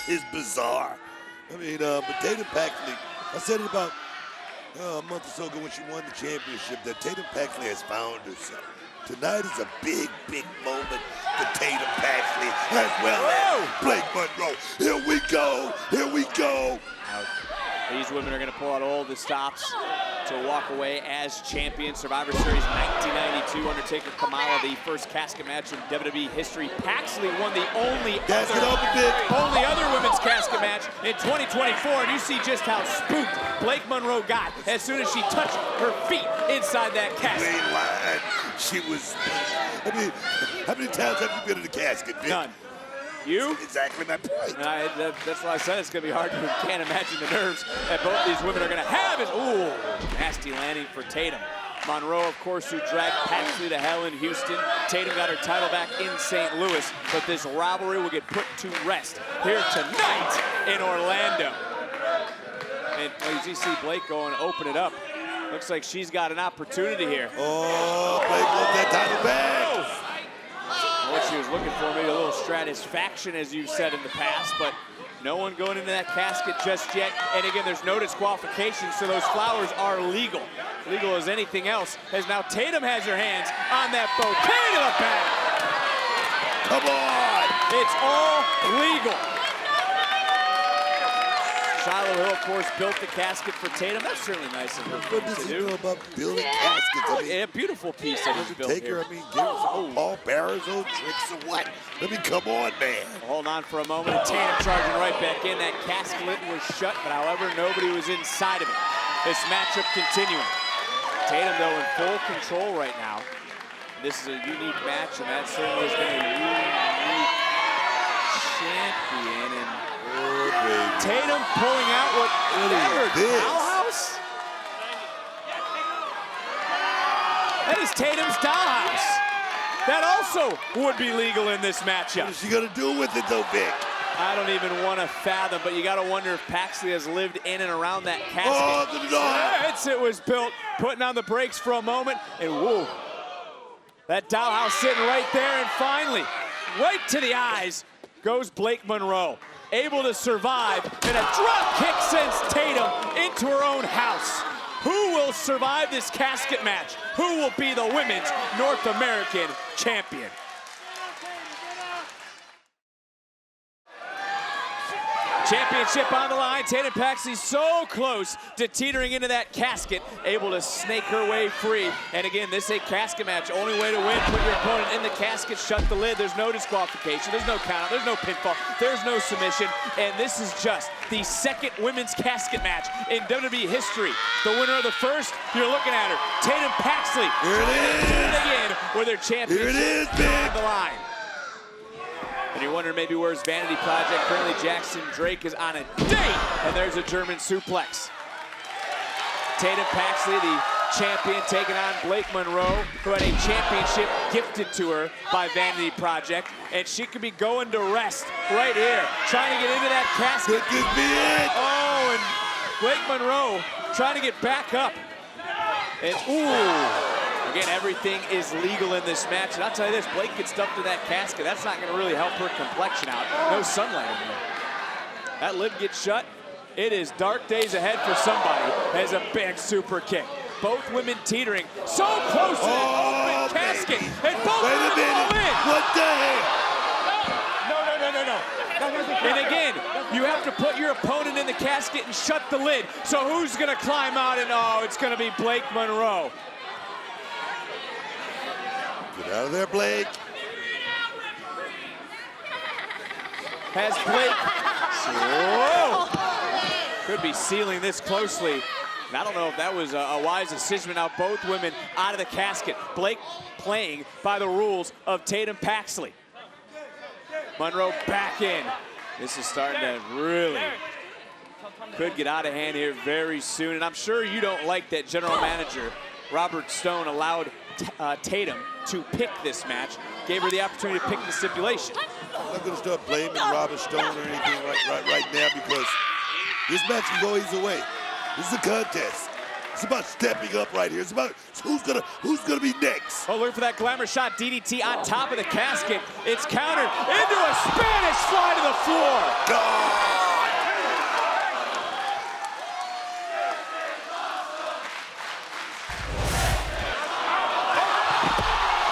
is bizarre. I mean, but Tatum Paxley, I said it about a month or so ago when she won the championship, that Tatum Paxley has found herself. Tonight is a big, big moment for Tatum Paxley as well as Blake Monroe. Here we go, here we go. These women are going to pull out all the stops to walk away as champions. Survivor Series 1992, Undertaker Kamala, the first casket match in WWE history. Paxley won the only other women's casket match in 2024, and you see just how spooked Blake Monroe got as soon as she touched her feet inside that casket. She was, I mean, how many times have you been in a casket, Vic? None. You? Exactly my point. That's why I said it's going to be hard. You can't imagine the nerves that both these women are going to have. Ooh, nasty landing for Tatum. Monroe, of course, who dragged Paxley to hell in Houston. Tatum got her title back in St. Louis, but this rivalry will get put to rest here tonight in Orlando. And as you see Blake going to open it up, looks like she's got an opportunity here. Oh, Blake wants that title back. What she was looking for, maybe a little stratisfaction, as you said in the past, but no one going into that casket just yet. And again, there's no disqualification, so those flowers are legal. Legal as anything else, as now Tatum has her hands on that bouquet to the back. Come on! It's all legal. Shiloh Hill, of course, built the casket for Tatum. That's certainly nice of her What does he know about building caskets? I mean, yeah, beautiful piece that he's built here. I mean, give us Paul Bearer's old tricks or what? I mean, come on, man. Hold on for a moment, and Tatum charging right back in. That casket was shut, but however, nobody was inside of it. This matchup continuing. Tatum, though, in full control right now. This is a unique match, and that certainly has been a unique champion. And Tatum pulling out whatever dollhouse. That is Tatum's dollhouse. That also would be legal in this matchup. What is she gonna do with it, though, Vic? I don't even want to fathom, but you got to wonder if Paxley has lived in and around that casket. Oh, It was built, putting on the brakes for a moment, and whoa. That dollhouse sitting right there, and finally, right to the eyes, goes Blake Monroe. Able to survive, and a drop kick sends Tatum into her own house. Who will survive this casket match? Who will be the Women's North American Champion? Championship on the line. Tatum Paxley so close to teetering into that casket, able to snake her way free. And again, this is a casket match. Only way to win, put your opponent in the casket, shut the lid. There's no disqualification, there's no count, there's no pinfall, there's no submission. And this is just the second women's casket match in WWE history. The winner of the first, you're looking at her, Tatum Paxley. Here it is. Doing it again with her championship. Here it is, on the line. And you're wondering maybe where's Vanity Project. Currently Jackson Drake is on a date, and there's a German suplex. Tatum Paxley, the champion, taking on Blake Monroe, who had a championship gifted to her by Vanity Project, and she could be going to rest right here, trying to get into that casket. Could this be it? Oh, and Blake Monroe trying to get back up. And ooh. Again, everything is legal in this match. And I'll tell you this, Blake gets stuffed in that casket. That's not going to really help her complexion out. No sunlight in there. That lid gets shut. It is dark days ahead for somebody. Has a big super kick. Both women teetering so close to an open casket. And both Wait a minute. in. What the heck? No. And again, you have to put your opponent in the casket and shut the lid. So who's going to climb out? And oh, it's going to be Blake Monroe. Get out of there, Blake. Has Blake. Whoa. Could be sealing this closely. And I don't know if that was a wise decision. Now both women out of the casket. Blake playing by the rules of Tatum Paxley. Monroe back in. This is starting to really could get out of hand here very soon. And I'm sure you don't like that general manager, Robert Stone, allowed Tatum to pick this match, gave her the opportunity to pick the stipulation. I'm not going to start blaming Robert Stone or anything right now, because this match can go either way. This is a contest. It's about stepping up right here. It's about who's gonna be next. Oh, look for that glamour shot. DDT on top of the casket. It's countered into a Spanish fly to the floor. God!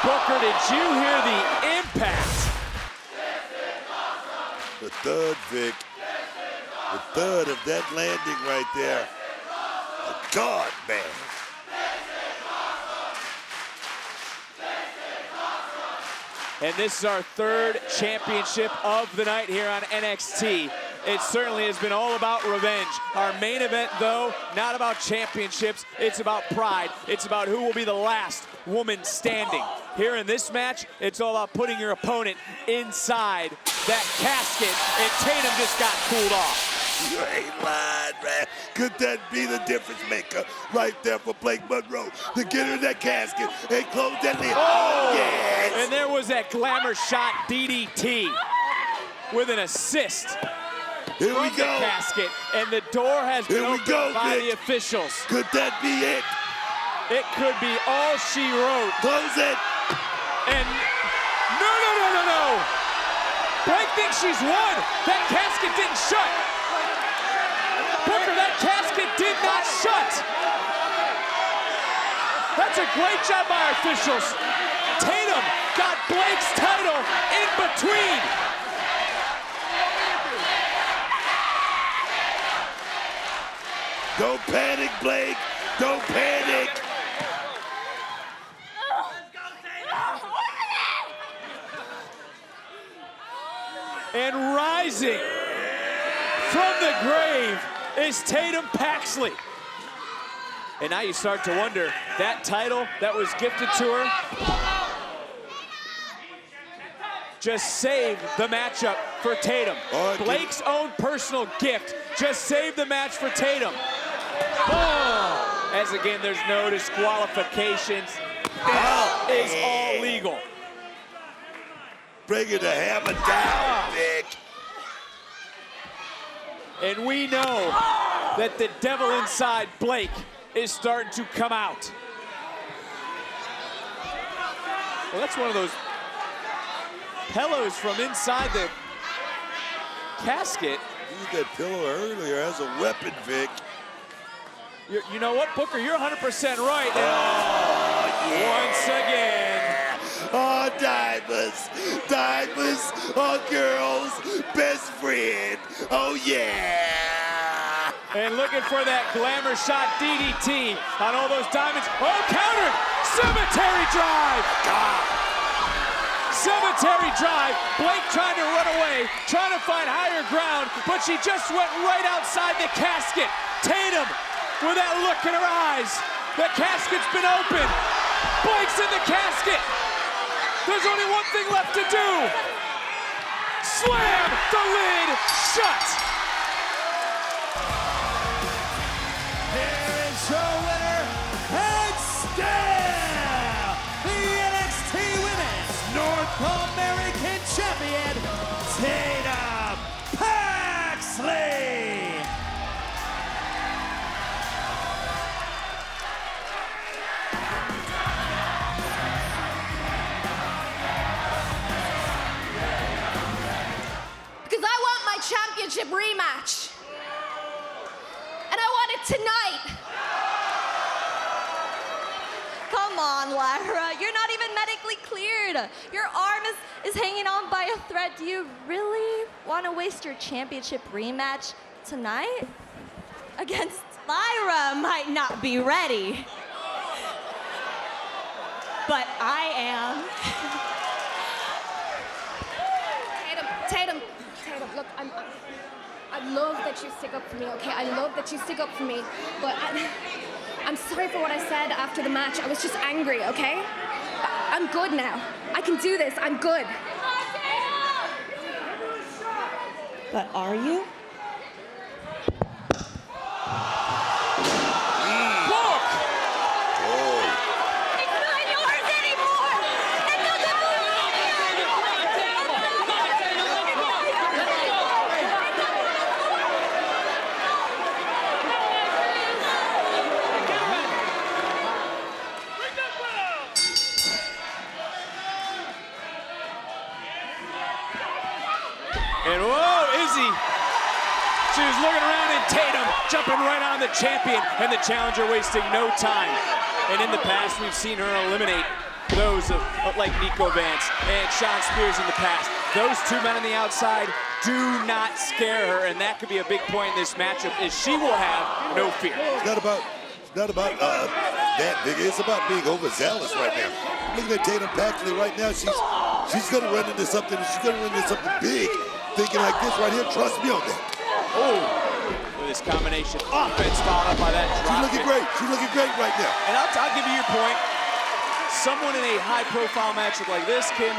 Booker, did you hear the impact? The thud, Vic. The thud of that landing right there. God, man. And this is our third championship of the night here on NXT. It certainly has been all about revenge. Our main event, though, not about championships. It's about pride. It's about who will be the last woman standing. Here in this match, it's all about putting your opponent inside that casket, and Tatum just got cooled off. You ain't lying, man. Could that be the difference maker right there for Blake Monroe to get her in that casket and close that lid? Oh, yes! And there was that glamour shot DDT with an assist. Here we from go. The casket, and the door has been opened by the officials. Could that be it? It could be all she wrote. Close it. And no. Blake thinks she's won. That casket didn't shut. Booker, that casket did not shut. That's a great job by our officials. Tatum got Blake's title in between. Don't panic, Blake. Don't panic. And rising from the grave is Tatum Paxley. And now you start to wonder, that title that was gifted to her just saved the matchup for Tatum. Blake's own personal gift just saved the match for Tatum. Oh. As again, there's no disqualifications. This is all legal. Bringing the hammer down, Vic. And we know that the devil inside Blake is starting to come out. Well, that's one of those pillows from inside the casket. Used that pillow earlier as a weapon, Vic. You know what, Booker? You're 100% right. Oh, yeah. Once again. Oh, Diamonds. Diamonds are girls' best friend. Oh, yeah. And looking for that glamour shot DDT on all those diamonds. Oh, countered! Cemetery drive! Cemetery drive. Blake trying to run away, trying to find higher ground, but she just went right outside the casket. Tatum with that look in her eyes. The casket's been opened. Blake's in the casket. There's only one thing left to do. Slam the lid shut. Here is your winner, and still the NXT Women's North American Champion, Tatum Paxley. Because I want my championship rematch. And I want it tonight. Come on, Lyra. You're not even medically cleared. Your arm is hanging on by a thread. Do you really want to waste your championship rematch tonight? Against Lyra might not be ready. But I am. Tatum, look, I love that you stick up for me, okay? I love that you stick up for me, but I'm sorry for what I said after the match. I was just angry, okay? I'm good now. I can do this. I'm good. But are you? And whoa, Izzy. She was looking around and Tatum jumping right on the champion, and the challenger wasting no time. And in the past, we've seen her eliminate those like Nico Vance and Sean Spears in the past. Those two men on the outside do not scare her, and that could be a big point in this matchup, is she will have no fear. It's not about that big. It's about being overzealous right now. Looking at Tatum Paxley right now, she's going to run into something. She's going to run into something big, thinking like this right here. Trust me on that. Oh, with this combination offense followed up by that drop. She's looking great. She's looking great right now. And I'll give you your point. Someone in a high-profile matchup like this can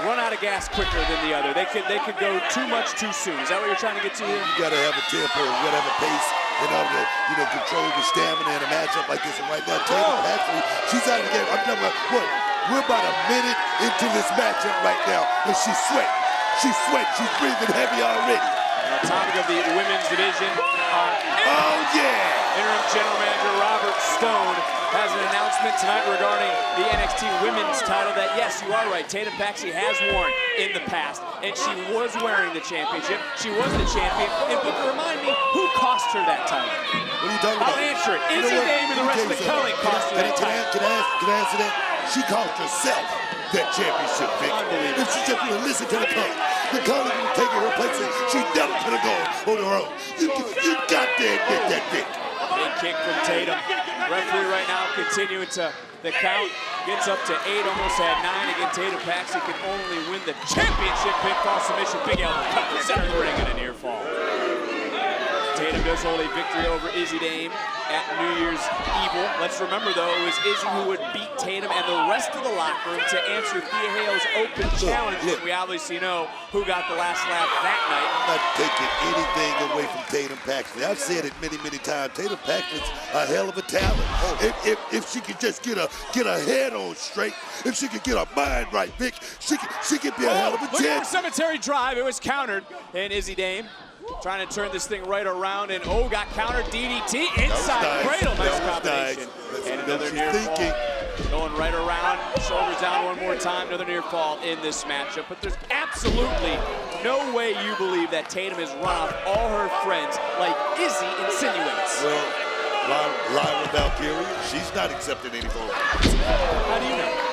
run out of gas quicker than the other. They could go too much too soon. Is that what you're trying to get to here? You got to have a tempo. You got to have a pace in order to, control the stamina in a matchup like this. And right now, Tatum Paxley, she's out of the game. I'm talking about what? We're about a minute into this matchup right now, and she's sweating. She's sweating. She's breathing heavy already. On the topic of the women's division, oh yeah! Interim General Manager Robert Stone has an announcement tonight regarding the NXT Women's title that, yes, you are right, Tatum Paxley has worn in the past, and she was wearing the championship. She was the champion. And Booker, remind me, who cost her that title? What are you talking about? I'll answer it. Izzy Dame and the rest of the Culling cost her that title. Can I answer that? She cost herself that championship victory. If she just would listen to the Culling would take her place, and she never could have gone on her own. You got to admit that victory. Big kick from Tatum. Referee right now continuing to the count. Gets up to 8, almost at 9. Again, Tatum Paxley can only win the championship pinfall submission. Big elbow cut to center of the ring and a near fall. Tatum does hold a victory over Izzy Dame at New Year's Evil. Let's remember, though, it was Izzy who would beat Tatum and the rest of the locker room to answer Thea Hale's open challenge. Look. We obviously know who got the last laugh that night. I'm not taking anything away from Tatum Paxley. I've said it many, many times. Tatum Paxley's a hell of a talent. If she could just get her head on straight, if she could get her mind right, Vic, she could be a hell of a Look champ. for Cemetery Drive. It was countered, and Izzy Dame trying to turn this thing right around, and got countered DDT inside cradle. Nice combination. And another near fall. Going right around, shoulders down one more time. Another near fall in this matchup. But there's absolutely no way you believe that Tatum has run off all her friends like Izzy insinuates. Well, Lyra Valkyria, she's not accepting any phone calls. How do you know?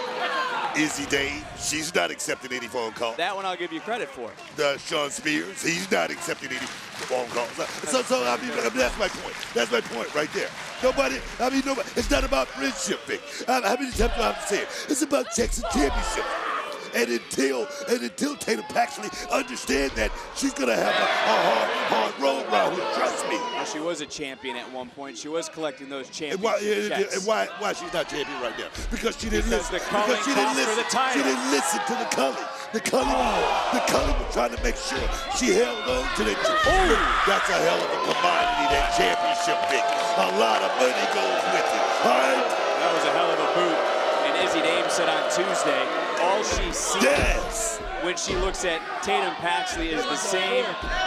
Izzy Dame, she's not accepting any phone calls. That one I'll give you credit for. Sean Spears, he's not accepting any phone calls. So I mean, that's my point. That's my point right there. Nobody. It's not about friendship, Vic. How many times do I have to say it? It's about checks and championships. And until Tatum Paxley understands that, she's gonna have a hard road around here. Trust me. Well, she was a champion at one point. She was collecting those championship checks. And why she's not champion right now? Because she didn't listen. Because she didn't listen to the Culling. The Culling was trying to make sure she held on to that. That's a hell of a commodity, that championship, Vic. A lot of money goes with it. All right? That was a hell of a boot. And Izzy Dame said on Tuesday, all she sees when she looks at Tatum Paxley is the same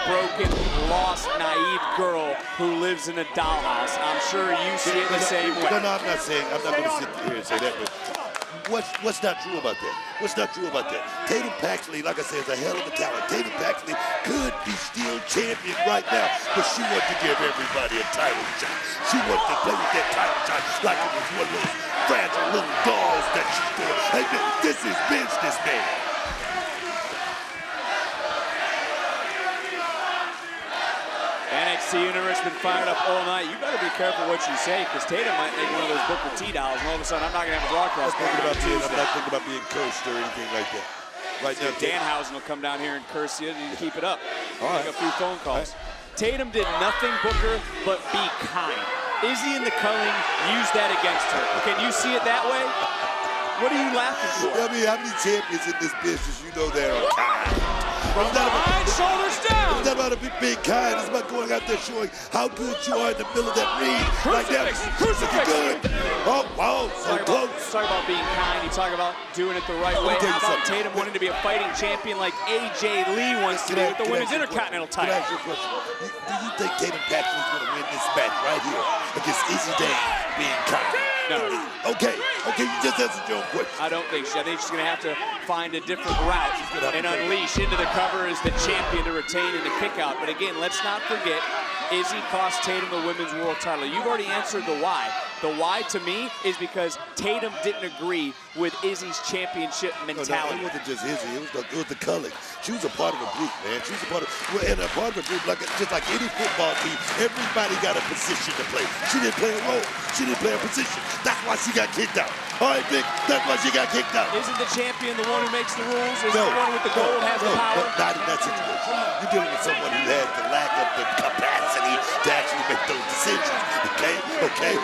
broken, lost, naive girl who lives in a dollhouse. I'm sure you see it the same way. No, I'm not going to sit here and say that, but what's not true about that? What's not true about that? Tatum Paxley, like I said, is a hell of a talent. Tatum Paxley could be still champion right now, but she wants to give everybody a title shot. She wants to play with that title shot like it was one of those fragile little dolls that she's doing. Hey, this is business, man. NXT Universe been fired up all night. You better be careful what you say, because Tatum might make one of those Booker T dolls, and all of a sudden I'm not going to have a broadcast. I'm not thinking about being cursed or anything like that. Right now, Danhausen will come down here and curse you, and you keep it up. All right. Make a few phone calls. Tatum did nothing, Booker, but be kind. Izzy and the Culling used that against her. Can you see it that way? What are you laughing for? I mean, how many champions in this business you know that are kind? From behind, shoulders down. It's about being kind. It's about going out there showing how good you are in the middle of that ring. Crucifix! Crucifix! Good. Oh, wow, so close. Talk about being kind. You talk about doing it the right way. How about Tatum wanting to be a fighting champion like AJ Lee wants to be with the Women's Intercontinental title? Can I ask you a question? Do you think Tatum Paxley is going to win this match right here against Izzy Dane being kind? No. Okay, you just answered your own question. I don't think so. I think she's going to have to find a different route and unleash into the cover as the champion to retain in the kick out. But again, let's not forget, Izzy cost Tatum the Women's World title. You've already answered the why. The why to me is because Tatum didn't agree with Izzy's championship mentality. No, it wasn't just Izzy. It was the culling. She was a part of a group, man. She was a part of, and a part of a group, just like any football team. Everybody got a position to play. She didn't play a role. She didn't play a position. That's why she got kicked out. All right, Vic. That's why she got kicked out. Isn't the champion the one who makes the rules? Is the one with the gold has the power? Not in that situation. You're dealing with someone who has the lack of the capacity to actually make those decisions. Okay.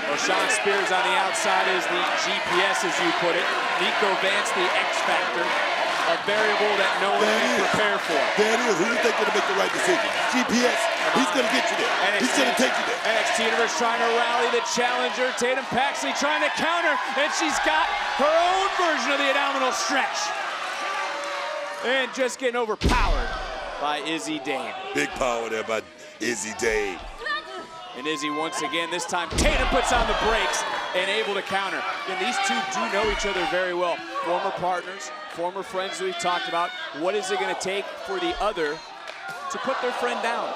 Well, Sean Spears on the outside is the GPS, as you put it. Nico Vance, the X factor, a variable that no one can prepare for. There it is. Who do you think going to make the right decision? GPS. He's going to get you there. He's going to take you there. NXT Universe trying to rally the challenger. Tatum Paxley trying to counter, and she's got her own version of the abdominal stretch. And just getting overpowered by Izzy Dane. Big power there by Izzy Dane. And Izzy once again, this time Tatum puts on the brakes and able to counter. And these two do know each other very well. Former partners, former friends we've talked about. What is it going to take for the other to put their friend down,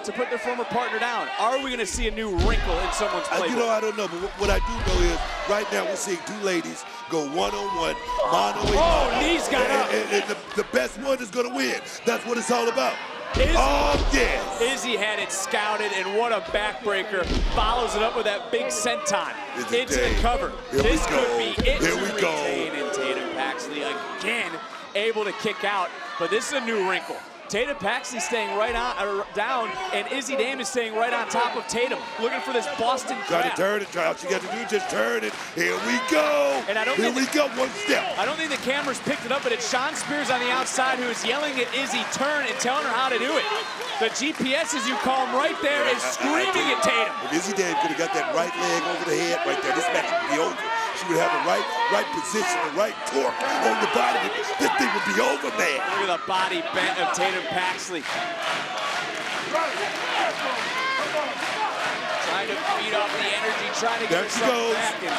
to put their former partner down? Are we going to see a new wrinkle in someone's playbook? I don't know, but what I do know is right now we're seeing two ladies go one-on-one, mano-a-mano. Knees got up. And the best one is going to win. That's what it's all about. Izzy had it scouted, and what a backbreaker. Follows it up with that big senton into the cover. This could be it to retain, and Tatum Paxley again able to kick out, but this is a new wrinkle. Tatum Paxley staying right on, down, and Izzy Dane is staying right on top of Tatum, looking for this Boston crab. Try to turn it, all you got to do is just turn it. Here we go. And Here we go, one step. I don't think the cameras picked it up, but it's Sean Spears on the outside who is yelling at Izzy, turn, and telling her how to do it. The GPS, as you call him, right there is screaming at Tatum. If Izzy Dane could have got that right leg over the head right there, this match would be over. She would have the right position, the right torque on the body. This thing would be over, man. Look at the body bent of Tatum Paxley. Trying to feed off the energy, trying to get herself back, and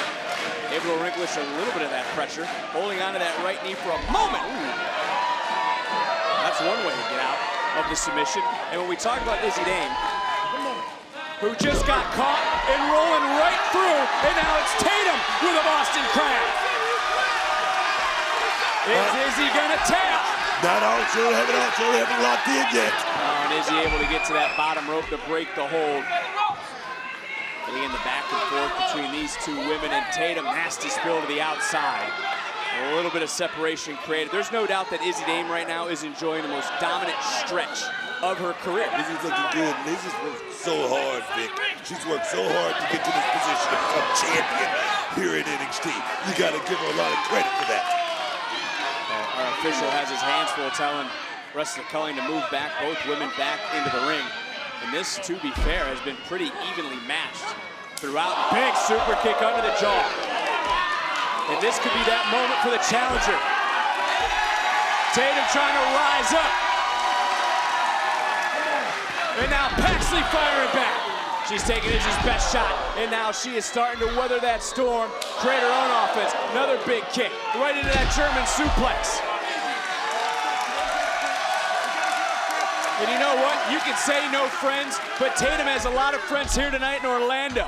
able to relinquish a little bit of that pressure. Holding on to that right knee for a moment. Ooh. That's one way to get out of the submission. And when we talk about Izzy Dane, who just got caught and rolling right through, and now it's Tatum with a Boston Crab. Is Izzy gonna tap? Not all, sure haven't locked in yet. And Izzy able to get to that bottom rope to break the hold. Getting in the back and forth between these two women, and Tatum nasty spill to the outside. A little bit of separation created. There's no doubt that Izzy Dane right now is enjoying the most dominant stretch of her career. Izzy's looking good. Izzy's worked so hard, Vic. She's worked so hard to get to this position to become champion here at NXT. You got to give her a lot of credit for that. Our official has his hands full telling Wrestler Culling to move back, both women back into the ring. And this, to be fair, has been pretty evenly matched throughout. Big super kick under the jaw. And this could be that moment for the challenger. Tatum trying to rise up. And now Paxley firing back. She's taking Izzy's best shot, and now she is starting to weather that storm, create her own offense. Another big kick, right into that German suplex. And you know what? You can say no friends, but Tatum has a lot of friends here tonight in Orlando.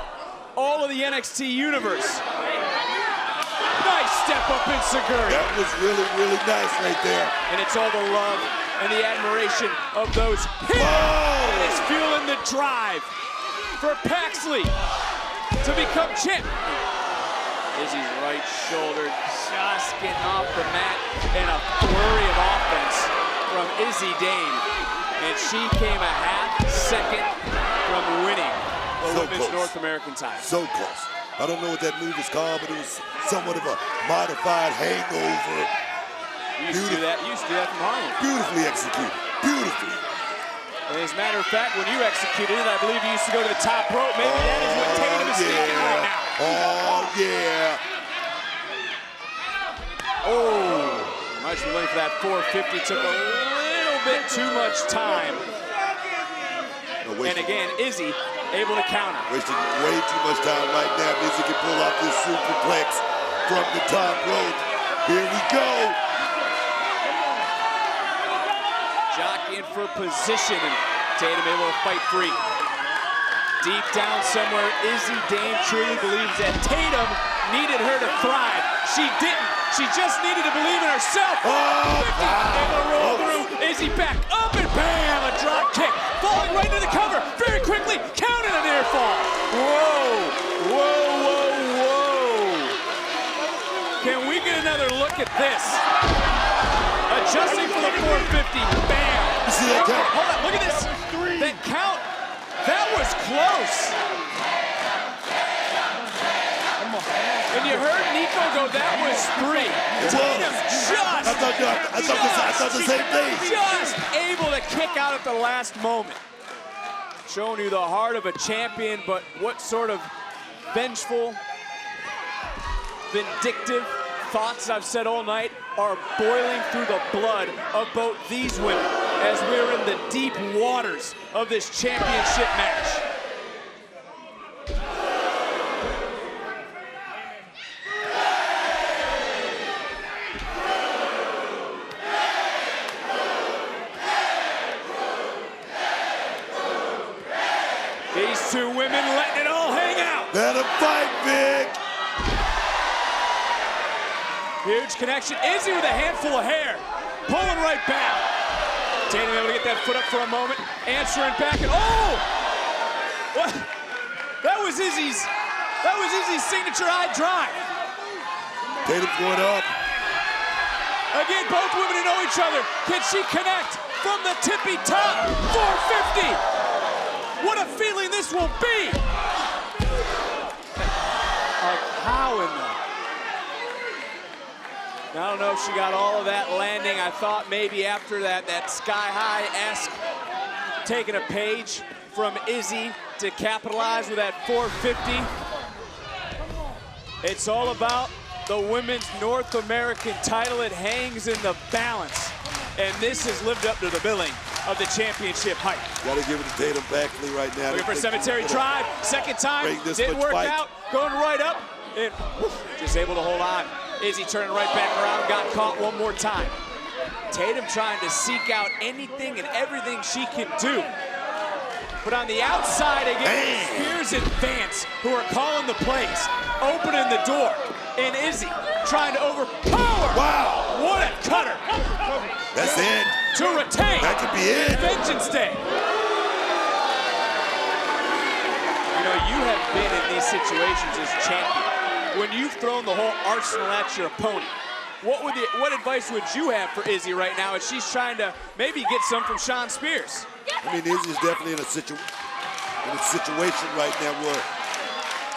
All of the NXT universe. Nice step up in Segura. That was really, really nice right there. And it's all the love and the admiration of those here. It's fueling the drive for Paxley to become champ. Izzy's right shoulder just getting off the mat, and a flurry of offense from Izzy Dane. And she came a half second from winning the Women's North American title. So close. I don't know what that move is called, but it was somewhat of a modified hangover. You used to do that from Harlem. Beautifully executed. Beautifully. As a matter of fact, when you executed it, I believe you used to go to the top rope. Maybe that is what Tatum is thinking right now. Oh, yeah. Oh, might be late for that 450. Took a little bit too much time. And again, Izzy able to counter. Wasting way too much time right now. Izzy can pull off this superplex from the top rope. Here we go. Jockeying for position, and Tatum able to fight free. Deep down somewhere, Izzy Dame truly believes that Tatum needed her to thrive. She didn't. She just needed to believe in herself. Oh, 50, able to roll through. Izzy back up and bam, a drop kick. Falling right into the cover very quickly. Counted a near fall. Whoa, whoa, whoa, whoa. Can we get another look at this? Adjusting for the 450, bam. You see that count? Hold on, look at this. That count, that was close. And you heard Nico go, that was 3. Tatum I thought the same thing. just able to kick out at the last moment. Showing you the heart of a champion, but what sort of vengeful, vindictive thoughts I've said all night are boiling through the blood of both these women as we're in the deep waters of this championship match. These two women letting it all hang out. Let them fight, Vic. Huge connection. Izzy with a handful of hair. Pulling right back. Tatum able to get that foot up for a moment. Answering back and oh! What? That was Izzy's signature high drive. Tatum's going up. Again, both women know each other. Can she connect from the tippy top? 450. What a feeling this will be! A cow in there. I don't know if she got all of that landing. I thought maybe after that Sky High-esque, taking a page from Izzy to capitalize with that 450. It's all about the women's North American title. It hangs in the balance. And this has lived up to the billing of the championship hype. Gotta give it to Tatum Paxley right now. Looking for Cemetery Drive. Second time, didn't work out. Going right up, and just able to hold on. Izzy turning right back around, got caught one more time. Tatum trying to seek out anything and everything she can do. But on the outside again, Spears and Vance, who are calling the plays, opening the door. And Izzy trying to overpower. Wow. What a cutter. That's it. To retain. That could be it. Vengeance Day. You know, you have been in these situations as champion. When you've thrown the whole arsenal at your opponent, what advice would you have for Izzy right now as she's trying to maybe get some from Sean Spears? I mean, Izzy's definitely in a situation right now where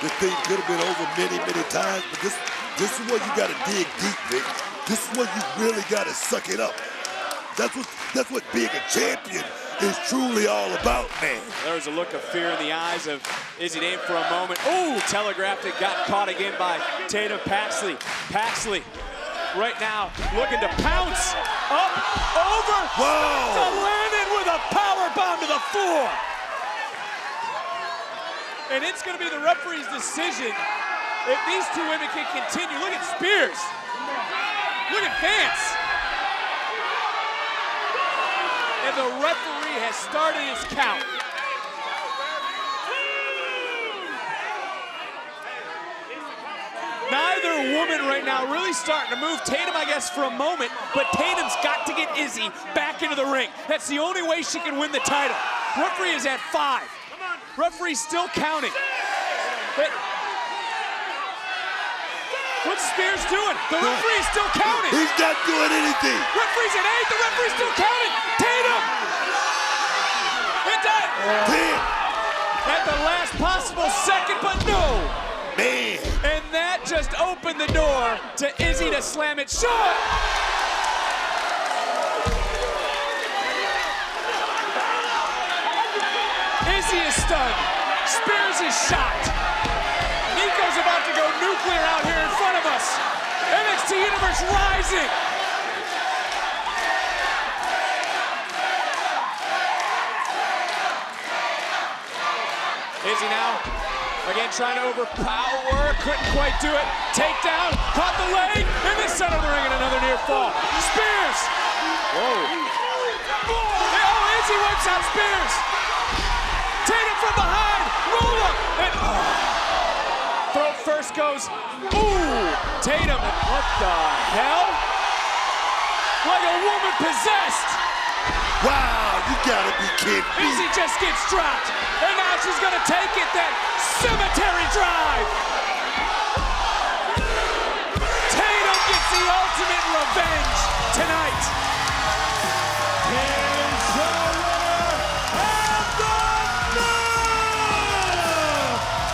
this thing could have been over many, many times, but this is where you got to dig deep, Vic. This is where you really got to suck it up. That's what being a champion is truly all about, man. There was a look of fear in the eyes of Izzy Dame for a moment. Ooh, telegraphed it, got caught again by Tatum Paxley. Paxley right now looking to pounce up, over, to land in with a power bomb to the floor. And it's going to be the referee's decision if these two women can continue. Look at Spears. Look at Vance. And the referee has started his count. Neither woman right now really starting to move. Tatum, I guess, for a moment, but Tatum's got to get Izzy back into the ring. That's the only way she can win the title. Referee is at 5. Referee's still counting. But what's Spears doing? The referee is still counting. He's not doing anything. Referee's at 8. The referee's still counting. Tatum! It does. At the last possible second, but no. Man. And that just opened the door to Izzy to slam it short. Izzy is stunned. Spears is shocked. Nico's about to go nuclear out here in front of us. NXT Universe rising. Izzy now, again trying to overpower, couldn't quite do it. Takedown, caught the leg, in the center of the ring and another near fall. Spears! Whoa. Oh, Izzy wipes out Spears. Tatum from behind, roll up, and throat first goes, ooh, Tatum, what the hell? Like a woman possessed. Wow, you gotta be kidding me. Izzy just gets dropped, and now she's gonna take it then. Cemetery drive. Tatum gets the ultimate revenge tonight. Here's the winner and the new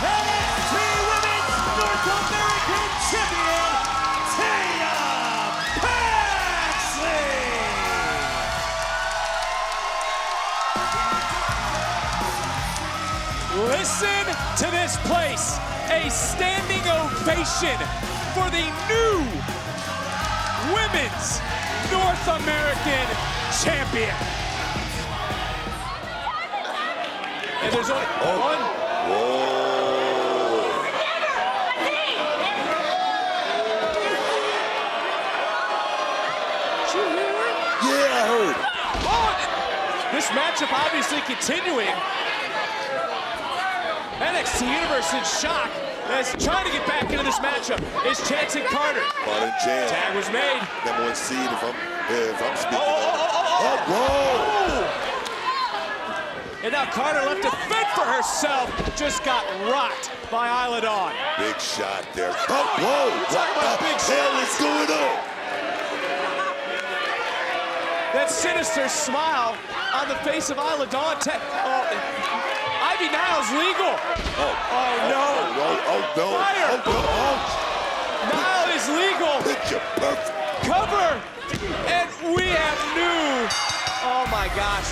NXT Women's North American Champion, Tatum Paxley. Listen to this place. A standing ovation for the new Women's North American Champion. And there's only one. Whoa. Yeah, I heard. Oh, this matchup obviously continuing. NXT Universe in shock as trying to get back into this matchup is Chance and Carter. Modern Chance. Tag was made. Number one seed if I'm speaking. Oh, whoa. And now Carter left to fend for herself. Just got rocked by Isla Dawn. Big shot there. Oh, whoa. Talk about big hell is going on? That sinister smile on the face of Isla Dawn. Ivy Niles legal. Oh no. Oh no. Fire. Oh no. Nile is legal. Picture perfect. Cover. And we have new. Oh my gosh.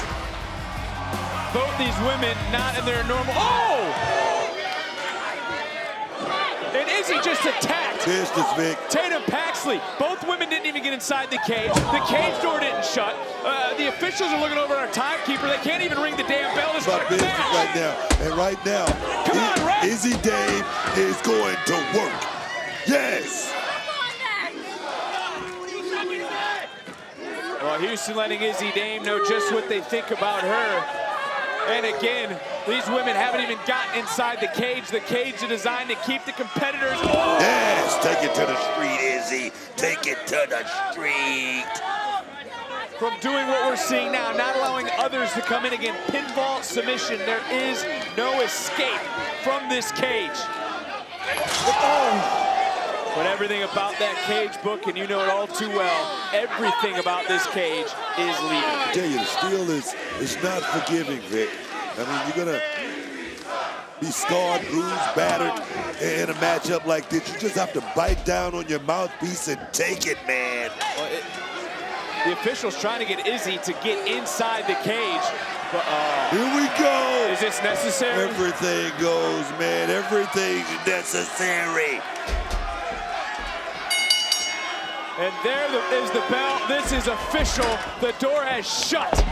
Both these women not in their normal. Oh! And Izzy just attacked. Business, Vic. Tatum Paxley. Both women didn't even get inside the cage. The cage door didn't shut. The officials are looking over our timekeeper. They can't even ring the damn bell. It's about business right now. And right now, Come on, Red. Izzy Dame is going to work. Yes. Well, Houston letting Izzy Dame know just what they think about her. And again, these women haven't even gotten inside the cage. The cage is designed to keep the competitors. Yes, take it to the street, Izzy. Take it to the street. From doing what we're seeing now, not allowing others to come in again. Pinfall submission. There is no escape from this cage. But everything about that cage book, and you know it all too well, everything about this cage is legal. I tell you, the steel is not forgiving, Vic. I mean, you're gonna be scarred, bruised, battered in a matchup like this. You just have to bite down on your mouthpiece and take it, man. Well, the official's trying to get Izzy to get inside the cage. But, here we go. Is this necessary? Everything goes, man. Everything's necessary. And there is the bell. This is official. The door has shut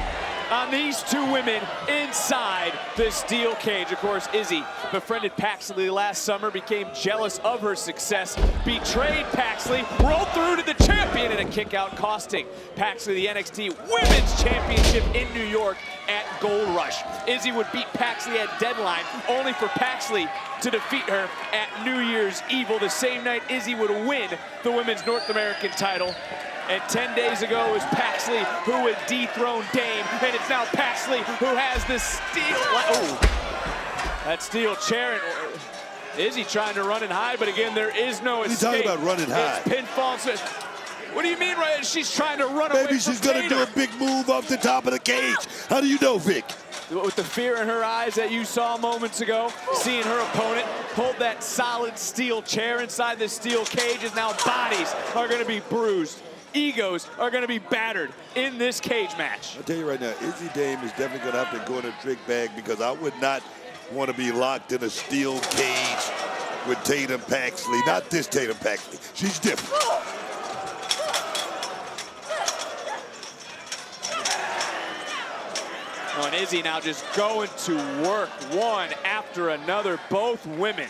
on these two women inside the steel cage. Of course, Izzy befriended Paxley last summer, became jealous of her success, betrayed Paxley, rolled through to the champion in a kick out, costing Paxley the NXT Women's Championship in New York at Gold Rush. Izzy would beat Paxley at Deadline, only for Paxley to defeat her at New Year's Evil. The same night Izzy would win the Women's North American title. And 10 days ago it was Paxley who would dethrone Dame, and it's now Paxley who has the steel. Oh, that steel chair. And Izzy trying to run and hide, but again, there is no escape. What are you talking about running high? It's pinfall. What do you mean, right? She's trying to run away from Maybe she's gonna do a big move off the top of the cage. How do you know, Vic? With the fear in her eyes that you saw moments ago, seeing her opponent hold that solid steel chair inside the steel cage, and now bodies are gonna be bruised. egos are going to be battered in this cage match. I'll tell you right now, Izzy Dame is definitely going to have to go in a trick bag, because I would not want to be locked in a steel cage with Tatum Paxley. Not this Tatum Paxley. She's different. Oh, and Izzy now just going to work one after another. Both women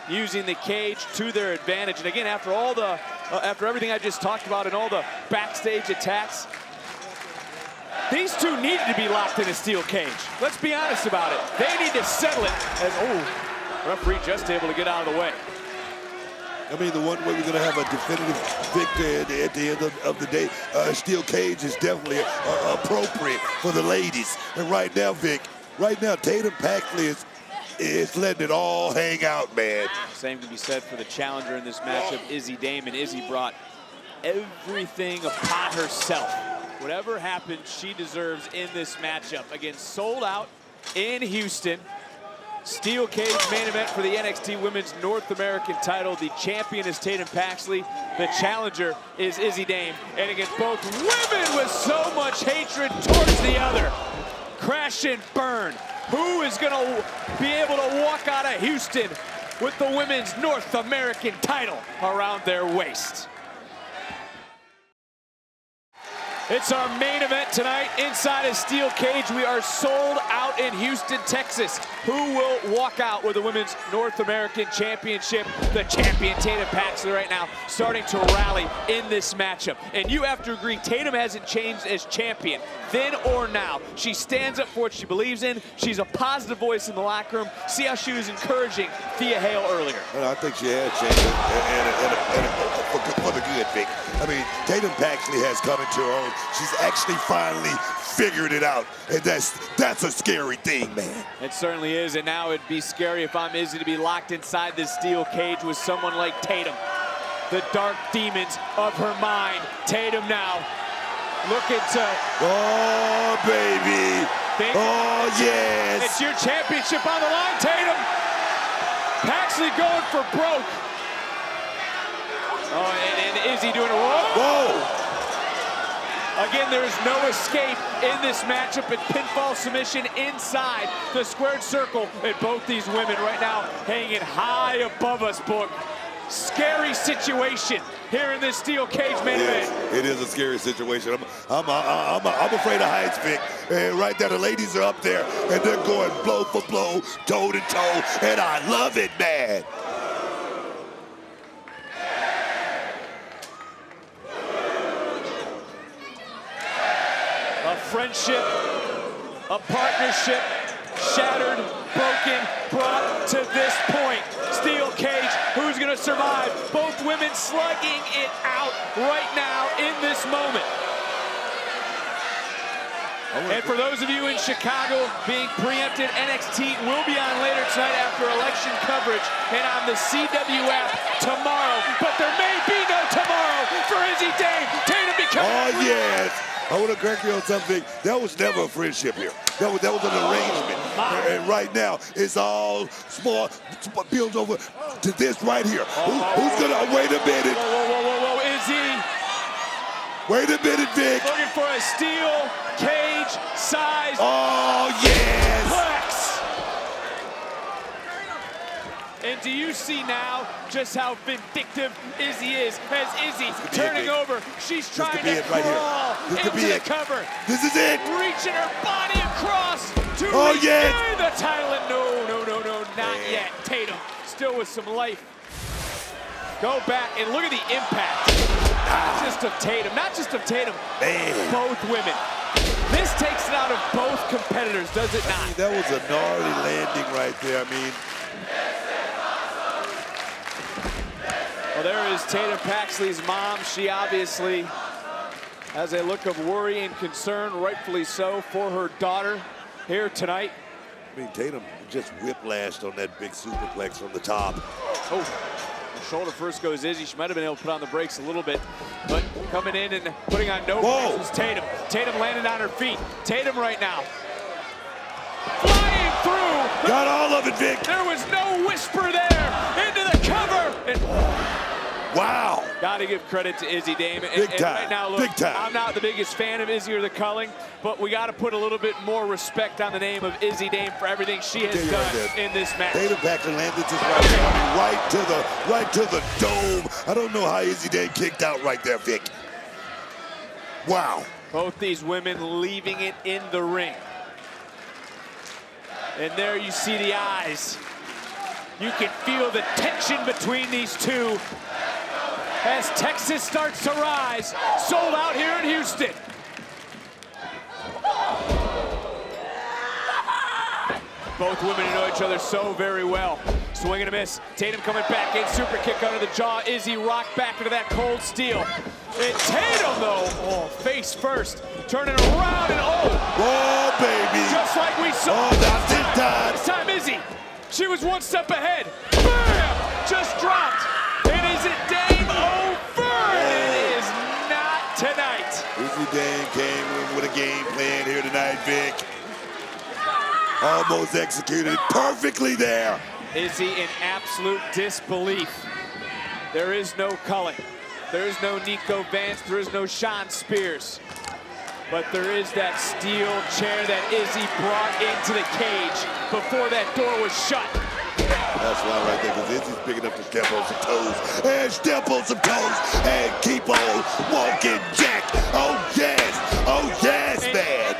using the cage to their advantage. And again, after all the, after everything I just talked about and all the backstage attacks, these two needed to be locked in a steel cage. Let's be honest about it. They need to settle it. As, oh, referee just able to get out of the way. I mean, the one way we're going to have a definitive victory at the end of the day, steel cage is definitely appropriate for the ladies. And right now, Vic, Tatum Paxley is letting it all hang out, man. Same can be said for the challenger in this matchup, Izzy Dame. And Izzy brought everything upon herself. Whatever happens, she deserves in this matchup. Again, sold out in Houston. Steel cage main event for the NXT Women's North American title. The champion is Tatum Paxley. The challenger is Izzy Dame. And again, both women with so much hatred towards the other. Crash and burn. Who is going to be able to walk out of Houston with the Women's North American title around their waist? It's our main event tonight inside a steel cage. We are sold out in Houston, Texas. Who will walk out with the Women's North American Championship? The champion, Tatum Paxley, right now starting to rally in this matchup. And you have to agree, Tatum hasn't changed as champion, then or now. She stands up for what she believes in. She's a positive voice in the locker room. See how she was encouraging Thea Hale earlier. And I think she has changed for the good, Vic. I mean, Tatum Paxley has come into her own. She's actually finally figured it out, and that's a scary thing, man. It certainly is, and now it'd be scary if I'm Izzy to be locked inside this steel cage with someone like Tatum. The dark demons of her mind. Tatum now looking to... Oh, baby. Oh, yes. It's your championship on the line, Tatum. Paxley going for broke. Oh, and Izzy doing a roll. Whoa. Again, there is no escape in this matchup. And pinfall submission inside the squared circle. And both these women right now hanging high above us, book. Scary situation here in this steel cage main event. It is a scary situation. I'm afraid of heights, Vic. And right there, the ladies are up there, and they're going blow for blow, toe to toe, and I love it, man. A friendship, a partnership, shattered, broken, brought to this point. Steel cage, who's gonna survive? Both women slugging it out right now in this moment. And for those of you in Chicago being preempted, NXT will be on later tonight after election coverage and on the CW app tomorrow. But there may be no tomorrow for Izzy Dame. Tatum becoming... Oh, yes. I want to correct you on something. That was never a friendship here. That was an arrangement. And right now, it's all small, builds over to this right here. Who's going to... Wait a minute. Whoa, Izzy. Wait a minute, Vic. Looking for a steel cage size. Oh, yes. Plex. And do you see now just how vindictive Izzy is? As Izzy turning over, she's trying to crawl into the cover. This is it. Reaching her body across to regain the title. And no, not yet. Tatum still with some life. Go back and look at the impact. Not just of Tatum, man. Both women. This takes it out of both competitors, does it not? I mean, that was a gnarly landing right there. I mean, well, there is Tatum Paxley's mom. She obviously has a look of worry and concern, rightfully so, for her daughter here tonight. I mean, Tatum just whiplashed on that big superplex from the top. Oh. Shoulder first goes Izzy. She might have been able to put on the brakes a little bit, but coming in and putting on no brakes was Tatum. Tatum landed on her feet. Tatum right now flying through. Got all of it, Vic. There was no whisper there. Into the cover. And Wow. Got to give credit to Izzy Dame. Big time. Right now, look, Big time. I'm not the biggest fan of Izzy or the culling, but we got to put a little bit more respect on the name of Izzy Dame for everything she has done in this match. Tatum Paxley landed this right to the dome. I don't know how Izzy Dame kicked out right there, Vic. Wow. Both these women leaving it in the ring. And there you see the eyes. You can feel the tension between these two as Texas starts to rise. Sold out here in Houston. Both women know each other so very well. Swing and a miss. Tatum coming back in. Super kick under the jaw. Izzy rocked back into that cold steel. And Tatum, though, face first. Turning around and oh, baby. Just like we saw. This time Izzy. She was one step ahead. Bam! Just dropped. And is it Dame over? It is not tonight. Izzy Dame came in with a game plan here tonight, Vic. Almost executed it perfectly there. Izzy in absolute disbelief. There is no culling. There is no Nico Vance. There is no Sean Spears. But there is that steel chair that Izzy brought into the cage before that door was shut. That's why right there, because Izzy's big enough to step on some toes. And step on some toes and keep on walking, Jack. Oh, yes. Oh, yes, man.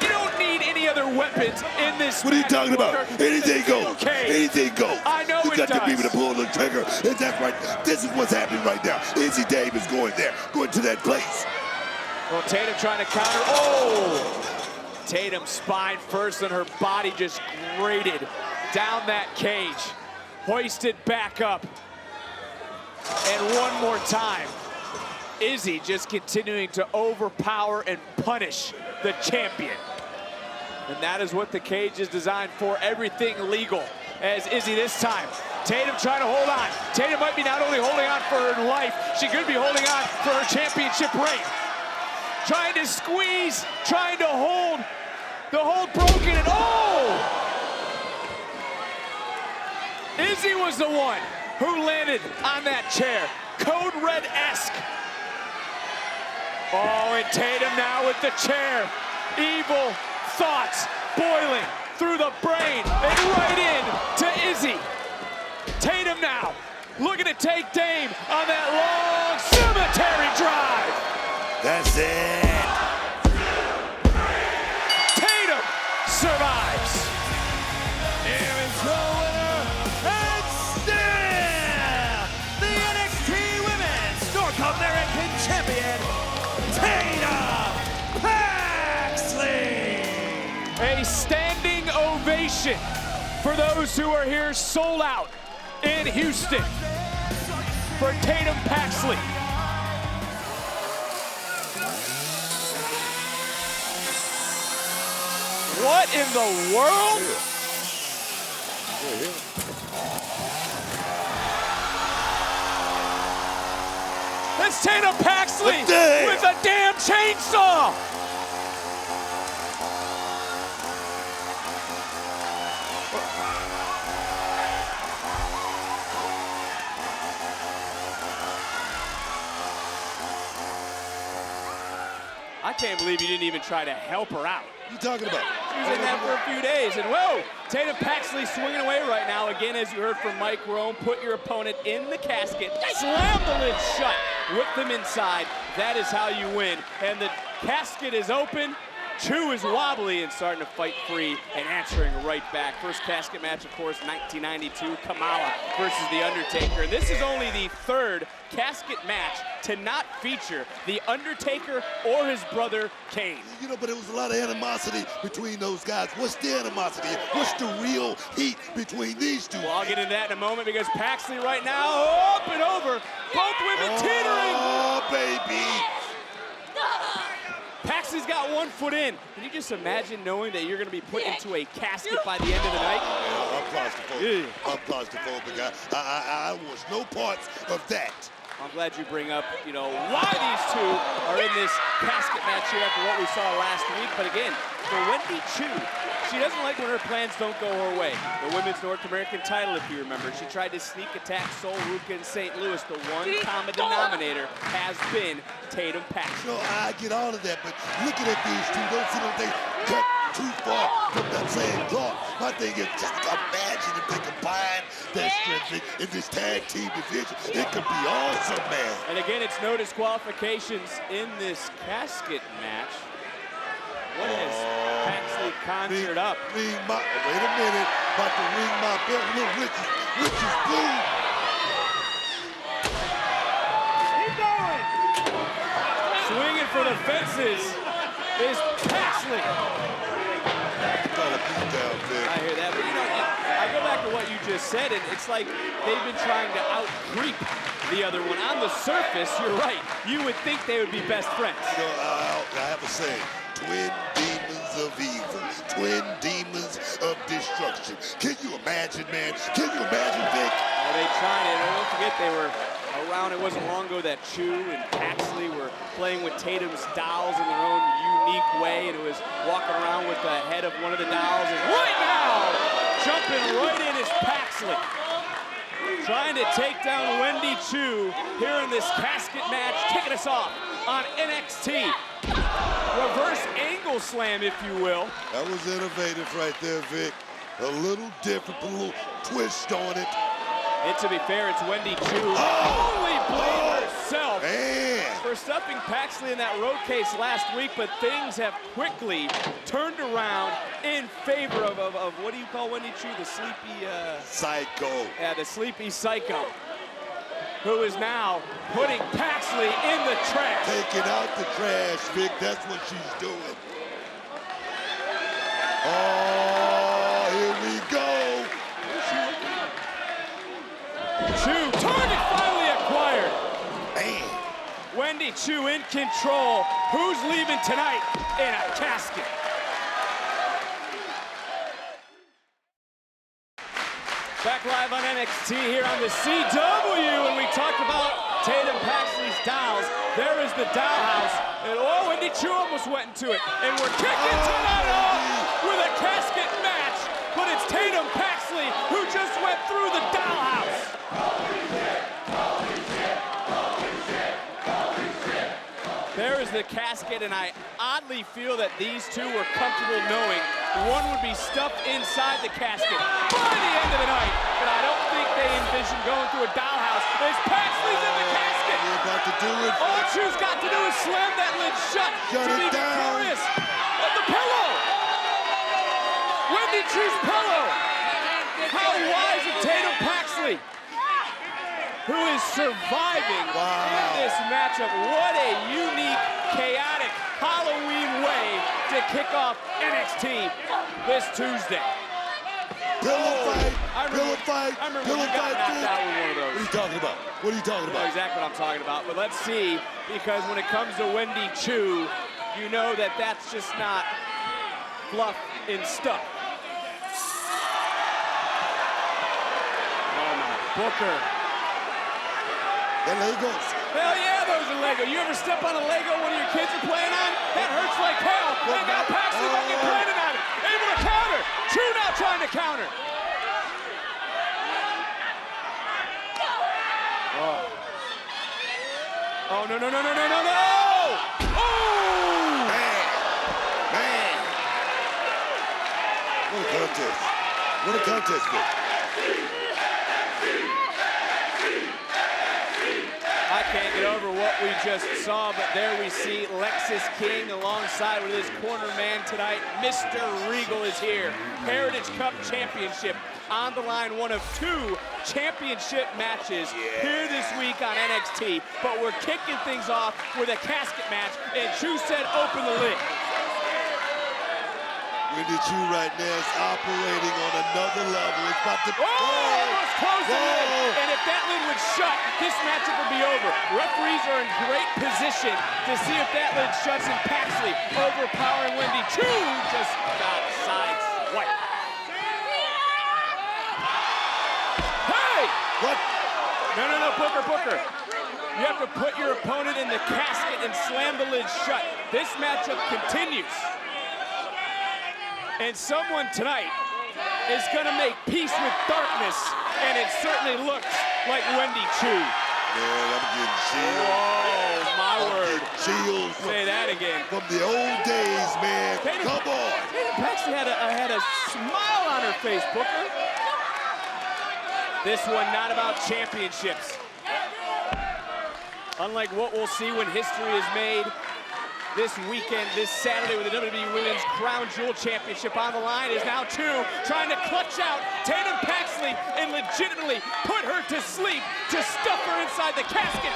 You don't need any other weapons in this. What are you talking about? Anything goes. Anything goes. I know you it got does. to be able to pull the trigger. And that's right. This is what's happening right now. Izzy Dame is going there, going to that place. Well, Tatum trying to counter. Oh! Tatum spine first and her body just grated down that cage. Hoisted back up. And one more time. Izzy just continuing to overpower and punish the champion. And that is what the cage is designed for. Everything legal. As Izzy this time. Tatum trying to hold on. Tatum might be not only holding on for her life, she could be holding on for her championship reign. Trying to squeeze, trying to hold. The hold broken and Izzy was the one who landed on that chair. Code Red-esque. Oh, and Tatum now with the chair. Evil thoughts boiling through the brain and right in to Izzy. Tatum now looking to take Dame on that long cemetery drive. That's it. Tatum survives. Here is your winner, and still the NXT Women's North American Champion, Tatum Paxley. A standing ovation for those who are here sold out in Houston for Tatum Paxley. What in the world? That's Tatum Paxley with a damn chainsaw. I can't believe you didn't even try to help her out. What are you talking about? She was in that for a few days, and whoa! Tatum Paxley swinging away right now. Again, as you heard from Mike Rome, put your opponent in the casket, slam the lid shut, whip them inside. That is how you win. And the casket is open. Chu is wobbly and starting to fight free and answering right back. First casket match, of course, 1992, Kamala versus The Undertaker. And this is only the third casket match to not feature The Undertaker or his brother, Kane. You know, but there was a lot of animosity between those guys. What's the animosity? What's the real heat between these two? Well, I'll get into that in a moment because Paxley right now up and over. Both women teetering. Oh, baby. Paxley's got one foot in. Can you just imagine knowing that you're going to be put into a casket by the end of the night? Yeah, I'm claustrophobic. I'm claustrophobic. I want no parts of that. I'm glad you bring up, you know, why these two are in this casket match here after what we saw last week. But again, for Wendy Choo, she doesn't like when her plans don't go her way. The women's North American title, if you remember, she tried to sneak attack Sol Ruca in St. Louis. The one common denominator has been Tatum Paxley. No, I get all of that, but looking at these two, don't see them they cut too far from that same cloth. My thing is, just imagine if they combine their strength in this tag team division. It could be awesome, man. And again, it's no disqualifications in this casket match. What has Paxley conjured up? Wait a minute. About to ring my bell. Little Rich's blue. Keep going. Swinging for the fences is Paxley. Got a beat down, Vic. I hear that, but you know, I go back to what you just said, and it's like they've been trying to out-creep the other one. On the surface, you're right. You would think they would be best friends. You know, I have a saying. Twin demons of evil, twin demons of destruction. Can you imagine, man? Can you imagine, Vic? Oh, they tried it. Don't forget they were around. It wasn't long ago that Choo and Paxley were playing with Tatum's dolls in their own unique way, and it was walking around with the head of one of the dolls. And right now, jumping right in is Paxley, trying to take down Wendy Choo here in this casket match, kicking us off on NXT. Reverse angle slam, if you will. That was innovative right there, Vic. A little different, put a little twist on it. And to be fair, it's Wendy Choo. Only blame herself for stuffing Paxley in that road case last week, but things have quickly turned around in favor of what do you call Wendy Choo? The sleepy... Psycho. Yeah, the sleepy psycho, who is now putting Paxley in the trash. Taking out the trash, Vic. That's what she's doing. Oh, here we go. Choo, target finally acquired. Man. Wendy Choo in control. Who's leaving tonight in a casket? Back live on NXT here on the CW, and we talked about Tatum Paxley's dolls. There is the dollhouse, and oh, Wendy Choo almost went into it. And we're kicking tonight off with a casket match, but it's Tatum Paxley who just went through the dollhouse. There is the casket, and I oddly feel that these two were comfortable knowing one would be stuffed inside the casket by the end of the night, but I don't think they envisioned going through a dollhouse. There's Paxley's in the casket. You're about to do it. All Choo's got to do is slam that lid shut Shut to be it down. victorious. But the pillow! Wendy Choo's pillow! How wise of Tatum Paxley, who is surviving in this matchup. What a unique, chaotic Halloween way to kick off NXT this Tuesday. Pillow fight. I remember Pillow when you got fight. knocked out with one of those. What are you talking about? What are you talking You know about? exactly what I'm talking about, but let's see, because when it comes to Wendy Choo, you know that that's just not fluff and stuff. Oh my, Booker. The Legos. Hell yeah, those are Lego. You ever step on a Lego one of your kids are playing on? That hurts like hell. And now Paxley fucking planning on it. Able to counter. Choo now trying to counter. Oh, no, no, no, no, no, no, no! Oh! Man. What a contest. What a contest, Vic. I can't get over what we just saw, but there we see Lexis King alongside with his corner man tonight. Mr. Regal is here. Heritage Cup Championship on the line, one of two championship matches here this week on NXT. But we're kicking things off with a casket match, and Choo said open the lid. Wendy Choo right now is operating on another level. It's about to... Let's close the lid. And if that lid would shut, this matchup would be over. Referees are in great position to see if that lid shuts, and Paxley overpowering Wendy Choo just got sideswiped. Hey! What? No, Booker. You have to put your opponent in the casket and slam the lid shut. This matchup continues. And someone tonight is gonna make peace with darkness, and it certainly looks like Wendy Chu. Man, I'm getting chills. Whoa, my word. Chills. Say that again. From the old days, man. Come on. Tatum Paxley had a smile on her face, Booker. This one not about championships. Unlike what we'll see when history is made this weekend, this Saturday, with the WWE Women's Crown Jewel Championship on the line, is now Chu trying to clutch out Tatum Paxley and legitimately put her to sleep, to stuff her inside the casket.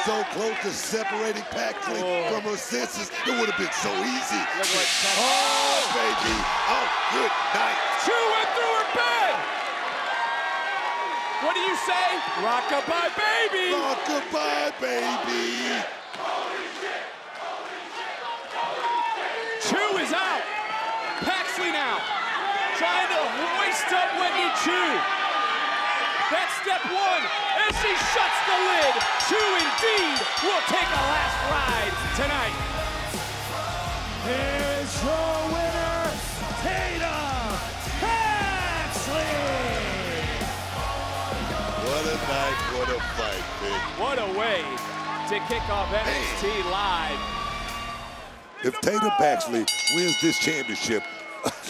So close to separating Paxley from her senses. It would have been so easy. Oh, baby. Oh, good night. Chu went through her bed. What do you say? Rock-a-bye, baby. Rock-a-bye, baby. Chu is out. Paxley now trying to hoist up Wendy Chu. That's step one as she shuts the lid. Chu indeed will take a last ride tonight. Here's your winner, Tatum Paxley. What a night, what a fight, man. What a way to kick off NXT Live. If Tatum Paxley wins this championship,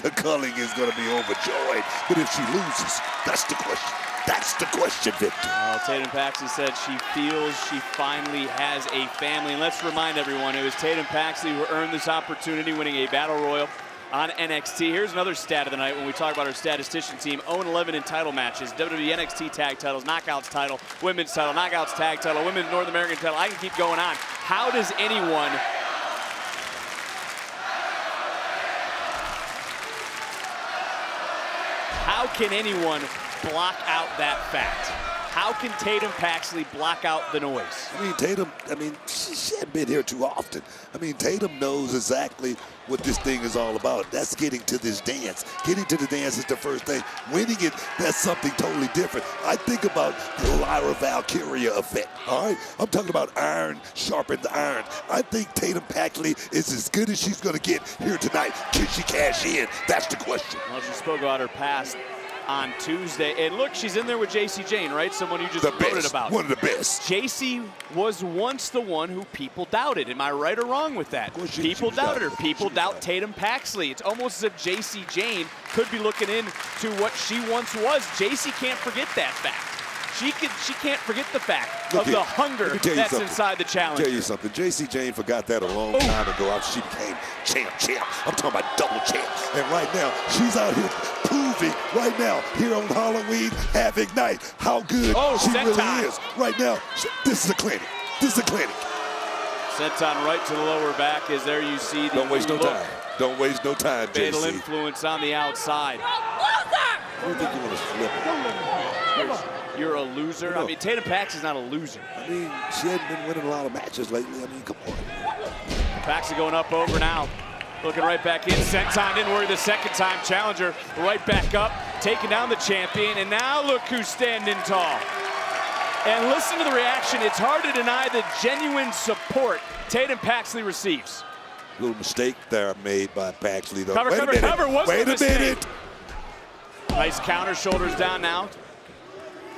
the Culling is going to be overjoyed. But if she loses, that's the question. That's the question, Victor. Well, Tatum Paxley said she feels she finally has a family. And let's remind everyone, it was Tatum Paxley who earned this opportunity, winning a Battle Royal on NXT. Here's another stat of the night when we talk about our statistician team. 0-11 in title matches. WWE NXT tag titles, knockouts title, women's title, knockouts tag title, women's North American title. I can keep going on. How does anyone... How can anyone block out that fact? How can Tatum Paxley block out the noise? I mean, Tatum, she hadn't been here too often. I mean, Tatum knows exactly what this thing is all about. That's getting to this dance. Getting to the dance is the first thing. Winning it, that's something totally different. I think about the Lyra Valkyria effect, all right? I'm talking about iron sharpened iron. I think Tatum Paxley is as good as she's going to get here tonight. Can she cash in? That's the question. Well, she spoke about her past on Tuesday. And look, she's in there with JC Jane, right? Someone you just voted about. One of the best. JC was once the one who people doubted. Am I right or wrong with that? People doubted her. People doubt Tatum Paxley. It's almost as if JC Jane could be looking into what she once was. JC can't forget that fact. She can't forget the fact of the hunger that's inside the challenger. I'll tell you something. JC Jane forgot that a long time ago after she became champ. I'm talking about double champ. And right now, she's out here proving right now, here on Halloween, Havoc Night, how good she really is. Right now, this is a clinic. This is a clinic. Senton right to the lower back is there you see the Don't waste no time. Don't waste no time, JC. Fatal influence on the outside. I don't think you want to flip it. You're a loser? I mean, Tatum Paxley's not a loser. I mean, she hadn't been winning a lot of matches lately. I mean, come on. Paxley going up over now. Looking right back in. Senton didn't worry the second time. Challenger right back up, taking down the champion. And now look who's standing tall. And listen to the reaction. It's hard to deny the genuine support Tatum Paxley receives. Little mistake there made by Paxley, though. Cover. Wait a minute. Nice counter, shoulders down now.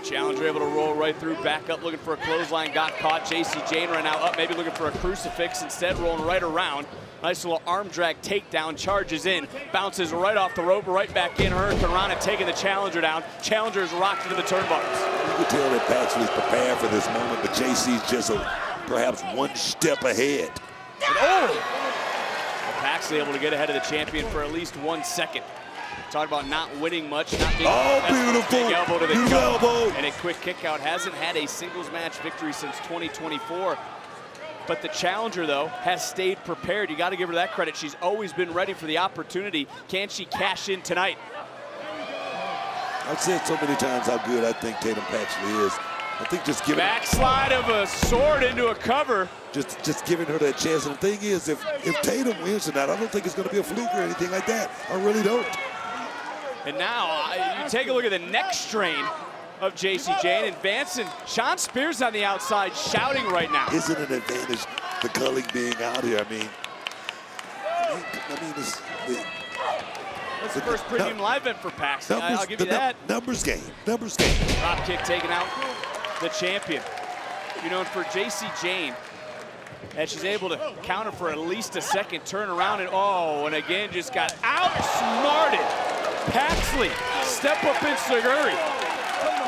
Challenger able to roll right through, back up, looking for a clothesline, got caught. JC Jane right now up, maybe looking for a crucifix, instead rolling right around. Nice little arm drag takedown, charges in, bounces right off the rope, right back in. Hurricane Rana taking the Challenger down. Challenger's rocked into the turnbuckles. You can tell that Paxley's prepared for this moment, but JC's just perhaps one step ahead. Paxley able to get ahead of the champion for at least 1 second. Talk about not winning much, not being beautiful. Big elbow to the gut. Elbow. And a quick kick out. Hasn't had a singles match victory since 2024. But the challenger, though, has stayed prepared. You got to give her that credit. She's always been ready for the opportunity. Can she cash in tonight? I've said so many times how good I think Tatum Paxley is. I think just giving backslide of a sword into a cover. Just giving her that chance. And the thing is, if Tatum wins tonight, I don't think it's going to be a fluke or anything like that. I really don't. And now you take a look at the neck strain of JC Jane. And Vance and Sean Spears on the outside shouting right now. Isn't it an advantage, the Culling being out here? I mean, That's the first premium live event for Paxley. I'll give you that. Numbers game. Drop kick taking out the champion. You know, for JC Jane, and she's able to counter for at least a second, turn around, and and again just got outsmarted. Paxley, step up in Seguri.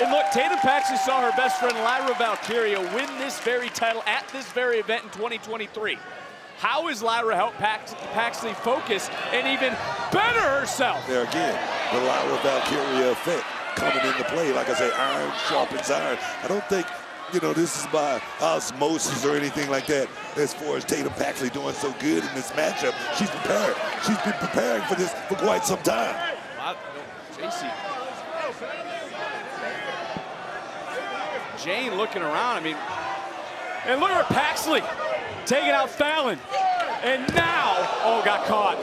And look, Tatum Paxley saw her best friend Lyra Valkyria win this very title at this very event in 2023. How is Lyra help Paxley focus and even better herself? There again, the Lyra Valkyria effect coming into play. Like I say, iron sharpens iron. I don't think, you know, this is by osmosis or anything like that. As far as Tatum Paxley doing so good in this matchup, she's prepared. She's been preparing for this for quite some time. JC Jane looking around. I mean, and look at Paxley taking out Fallon. And now, got caught.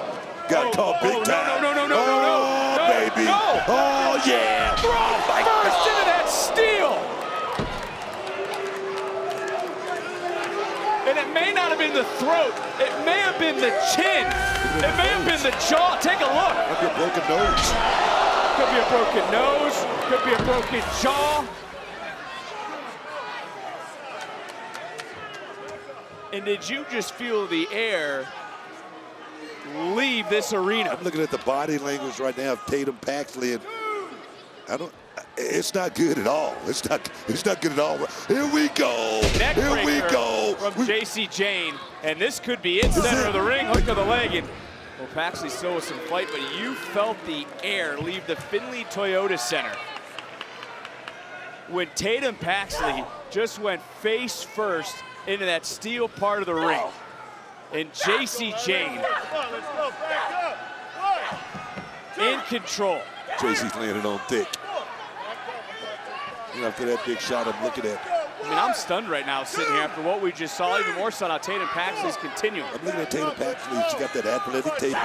Got caught big time. No, baby. No. Oh, yeah. First into that steel. And it may not have been the throat. It may have been the chin. It may have been the jaw. Take a look. Could be a broken nose. Could be a broken nose. Could be a broken jaw. And did you just feel the air leave this arena? I'm looking at the body language right now of Tatum Paxley, and it's not good at all. It's not good at all. Here we go. Here we go. From JC Jane, and this could be it. Center of the ring, hook of the leg, and well, Paxley still with some fight, but you felt the air leave the Finley Toyota Center when Tatum Paxley just went face first into that steel part of the ring. And JC Jane in control. JC's landing on thick. You know, after that big shot I'm looking at. I mean, I'm stunned right now sitting here after what we just saw. Even more stunned how Tatum Paxley's continuing. I'm looking at Tatum Paxley. She got that athletic tape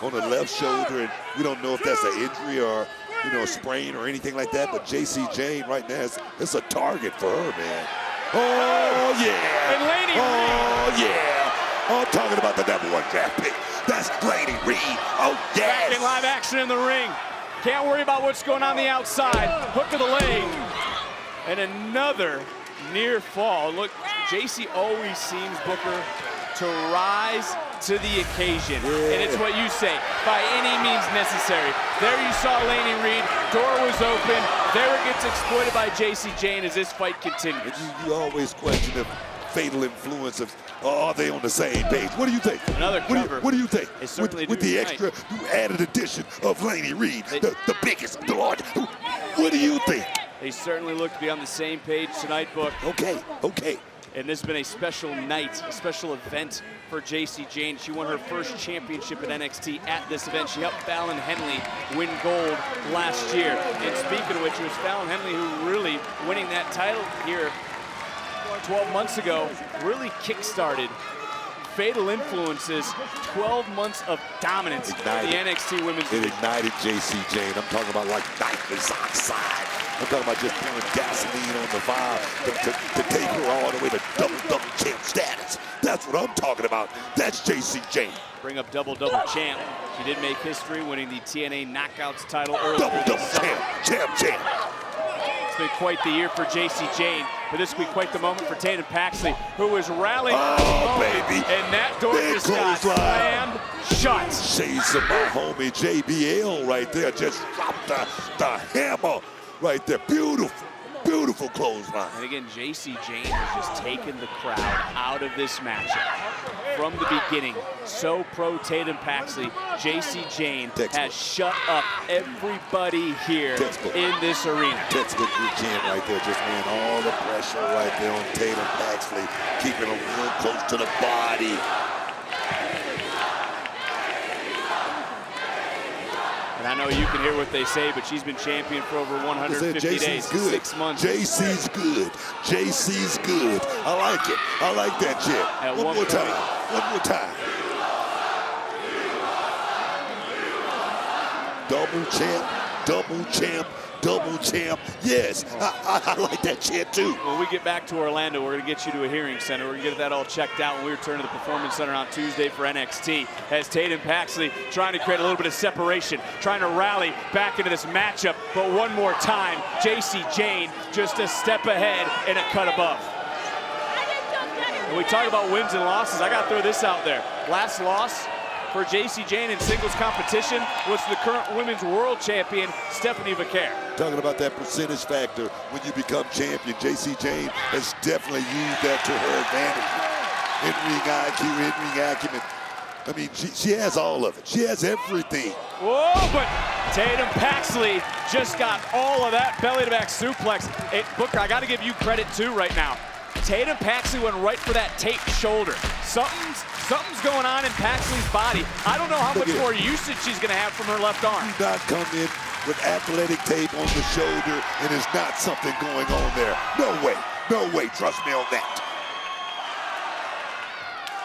on the left shoulder, and we don't know if that's an injury or, you know, a sprain or anything like that. But JC Jane right now, it's a target for her, man. Oh, yeah. And Laney Reed. Yeah. Oh, I'm talking about the #1 draft pick. That's Laney Reed. Oh, yes. Back in live action in the ring. Can't worry about what's going on the outside. Hook of the leg. And another near fall. Look, JC always seems, Booker, to rise to the occasion. Yeah. And it's what you say, by any means necessary. There you saw Laney Reed, door was open. There it gets exploited by JC Jane as this fight continues. You always question the fatal influence of, are they on the same page? What do you think? Another cover. What do you think? With the extra added addition of Laney Reed, the biggest, the largest. What do you think? They certainly look to be on the same page tonight, Book. Okay. And this has been a special night, a special event for JC Jane. She won her first championship at NXT at this event. She helped Fallon Henley win gold last year. And speaking of which, it was Fallon Henley who really winning that title here 12 months ago really kick-started Fatal Influence's 12 months of dominance in the NXT Women's Division. It ignited JC Jane. I'm talking about like nitrous oxide. I'm talking about just pouring gasoline on the fire to take her all the way to double champ status. That's what I'm talking about. That's JC Jane. Bring up double champ. She did make history winning the TNA Knockouts title earlier. Double champ. It's been quite the year for JC Jane, but this will be quite the moment for Tatum Paxley, who was rallying. Oh, baby. And that door just got slammed shut. Shades of my homie JBL right there. Just dropped the hammer right there. Beautiful clothesline. And again, JC Jane has just taken the crowd out of this matchup from the beginning. So pro Tatum Paxley, JC Jane has shut up everybody here in this arena. Textbook routine right there, just laying all the pressure right there on Tatum Paxley, keeping him real close to the body. And I know you can hear what they say, but she's been champion for over 150 days, good. 6 months. JC's good. JC's good. I like it. I like that chip. One more time. double champ. Yes, I like that chant too. When we get back to Orlando, we're going to get you to a hearing center. We're going to get that all checked out when we return to the Performance Center on Tuesday for NXT. As Tatum Paxley trying to create a little bit of separation, trying to rally back into this matchup. But one more time, JC Jane just a step ahead and a cut above. When we talk about wins and losses, I got to throw this out there. Last loss for JC Jane in singles competition was the current women's world champion, Stephanie Vaquer. Talking about that percentage factor when you become champion, JC Jane has definitely used that to her advantage. In-ring acumen. I mean, she has all of it. She has everything. Whoa, but Tatum Paxley just got all of that belly-to-back suplex. Booker, I got to give you credit too right now. Tatum Paxley went right for that taped shoulder. Something's going on in Paxley's body. I don't know how much more usage she's going to have from her left arm. Do not come in with athletic tape on the shoulder and there's not something going on there. No way, trust me on that.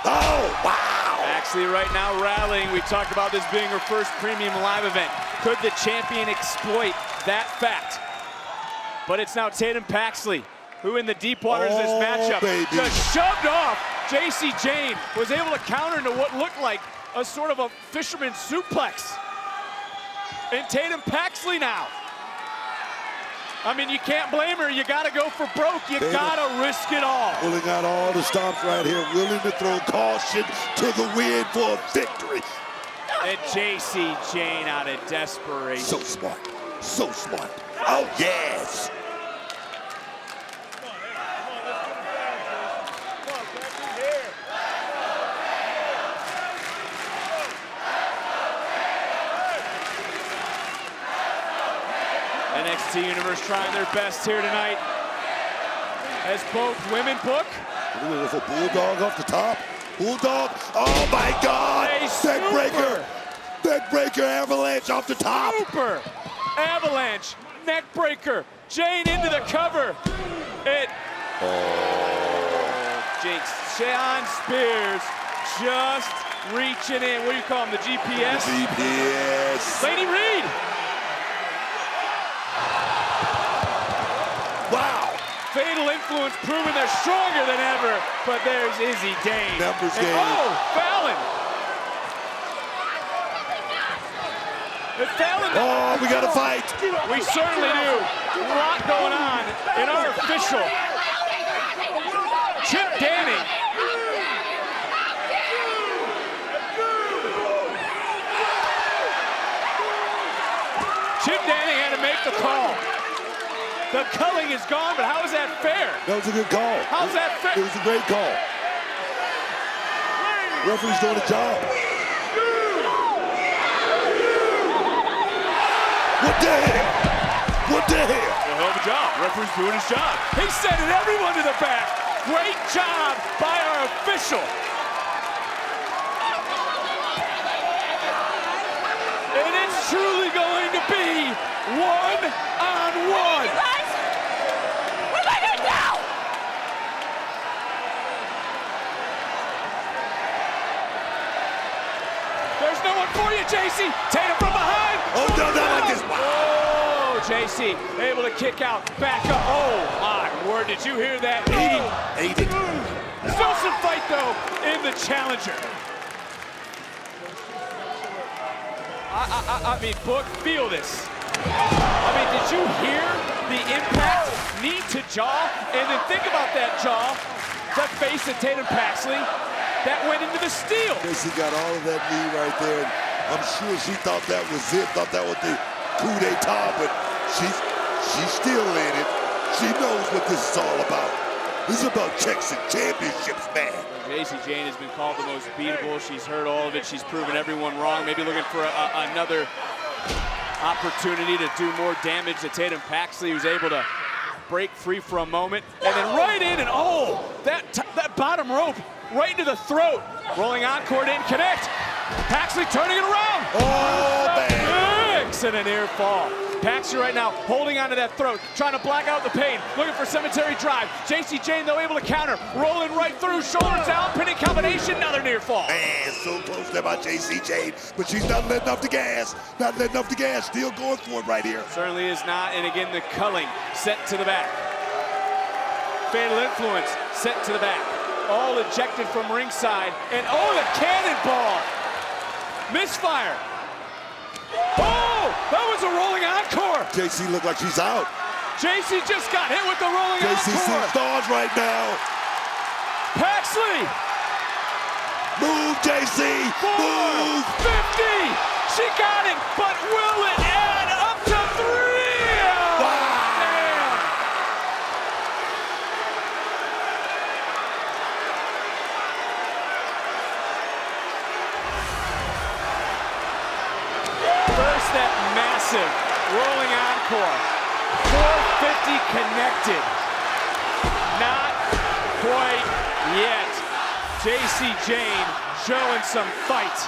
Oh, wow. Paxley right now rallying. We talked about this being her first premium live event. Could the champion exploit that fact? But it's now Tatum Paxley who in the deep waters of this matchup just shoved off. JC Jane was able to counter into what looked like a sort of a fisherman suplex. And Tatum Paxley now. I mean, you can't blame her. You got to go for broke. You got to risk it all. Pulling out all the stops right here, willing to throw caution to the wind for a victory. And JC Jane out of desperation. So smart. So smart. Oh, yes. NXT Universe trying their best here tonight. As both women book. With a bulldog off the top. Bulldog. Oh my God. Neckbreaker. Neckbreaker avalanche off the top. Super. Avalanche. Neckbreaker. Jane into the cover. Sean Spears just reaching in. What do you call him? The GPS? The GPS. Lady Reed. Wow. Fatal Influence proving they're stronger than ever, but there's Izzy Dane. Numbers game. Oh, Fallon. Fallon. Oh, we got to fight. We certainly do. A lot going on in our official. Chip Danning. Chip Danning had to make the call. The culling is gone, but how is that fair? That was a good call. How's that fair? It was a great call. Referee's doing a job. What the hell? What the hell? A hell of a job. Referee's doing his job. He's sending everyone to the back. Great job by our official. And it's truly going to be one-on-one. There's no one for you, JC. Tatum from behind. Oh, no, not like this. Oh, JC able to kick out, back up. Oh, my word. Did you hear that? Ate it. Still some fight, though, in the challenger. I mean, Book, feel this. I mean, did you hear the impact, knee to jaw? And then think about that jaw, that face of Tatum Paxley, that went into the steel. She got all of that knee right there. I'm sure she thought that was it, thought that was the coup d'etat, but she's still in it. She knows what this is all about. This is about checks and championships, man. JC Jane has been called the most beatable. She's heard all of it. She's proven everyone wrong. Maybe looking for another opportunity to do more damage to Tatum Paxley, who's able to break free for a moment. And then right in, and oh, that bottom rope right into the throat. Rolling encore, didn't connect. Paxley turning it around. Oh, man. And a near fall. Paxley right now holding onto that throat, trying to black out the pain, looking for cemetery drive. JC Jane, though, able to counter, rolling right through, shoulders down, pinning combination, another near fall. Man, so close there by JC Jane, but she's not letting off the gas. Not letting off the gas, still going for it right here. Certainly is not, and again, the culling sent to the back. Fatal influence sent to the back. All ejected from ringside, and oh, the cannonball! Misfire. Oh, that was a rolling encore. JC looked like she's out. JC just got hit with the rolling JC encore. seeing stars right now. Paxley. Move, JC. 4, Move. 50. She got it, but will it add up to 3? Oh, man. First, that massive rolling encore. 450 connected. Not quite yet. JC Jane showing some fight.